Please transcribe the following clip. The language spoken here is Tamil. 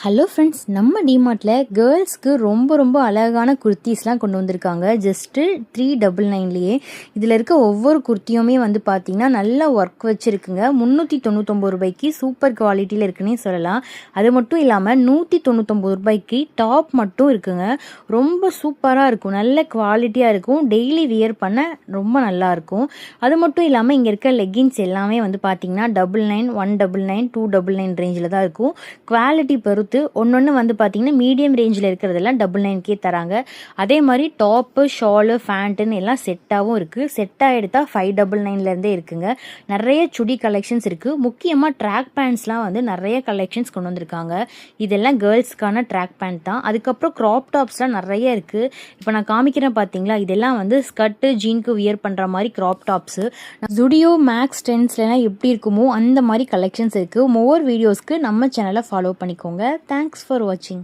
ஹலோ ஃப்ரெண்ட்ஸ், நம்ம டிமார்ட்டில் கேர்ள்ஸ்க்கு ரொம்ப அழகான குர்த்திஸ்லாம் கொண்டு வந்திருக்காங்க. ஜஸ்ட்டு 399லேயே இதில் இருக்க ஒவ்வொரு குர்த்தியுமே வந்து பார்த்திங்கன்னா நல்லா ஒர்க் வச்சுருக்குங்க. 399 ரூபாய்க்கு சூப்பர் குவாலிட்டியில் இருக்குன்னே சொல்லலாம். அது மட்டும் இல்லாமல் 199 ரூபாய்க்கு டாப் மட்டும் இருக்குங்க. ரொம்ப சூப்பராக இருக்கும், நல்ல குவாலிட்டியாக இருக்கும், டெய்லி வியர் பண்ண ரொம்ப நல்லாயிருக்கும். அது மட்டும் இல்லாமல் இங்கே இருக்க லெகின்ஸ் எல்லாமே வந்து பார்த்திங்கன்னா 99, 199, 299 ரேஞ்சில் தான் இருக்கும். குவாலிட்டி பொறுத்து ஒன்று வந்து பார்த்தீங்கன்னா மீடியம் ரேஞ்சில் இருக்கிறதெல்லாம் 99K தராங்க. அதே மாதிரி டாப்பு, ஷாலு, ஃபேண்ட்டுன்னு எல்லாம் செட்டாகவும் இருக்குது. செட்டாக எடுத்தால் 599லேருந்தே இருக்குங்க. நிறைய சுடி கலெக்ஷன்ஸ் இருக்குது. முக்கியமாக ட்ராக் பேண்ட்ஸ்லாம் வந்து நிறைய கலெக்ஷன்ஸ் கொண்டு வந்திருக்காங்க. இதெல்லாம் கேர்ள்ஸ்க்கான ட்ராக் பேண்ட் தான். அதுக்கப்புறம் க்ராப் டாப்ஸ்லாம் நிறைய இருக்குது. இப்போ நான் காமிக்கிறேன் பார்த்தீங்களா, இதெல்லாம் வந்து ஸ்கர்ட்டு, ஜீனுக்கு வியர் பண்ணுற மாதிரி க்ராப் டாப்ஸு. ஜுடியோ, மேக்ஸ், டென்ஸ்லாம் எப்படி இருக்குமோ அந்த மாதிரி கலெக்ஷன்ஸ் இருக்குது. மோர் வீடியோஸ்க்கு நம்ம சேனலை ஃபாலோ பண்ணிக்கோங்க. Thanks for watching.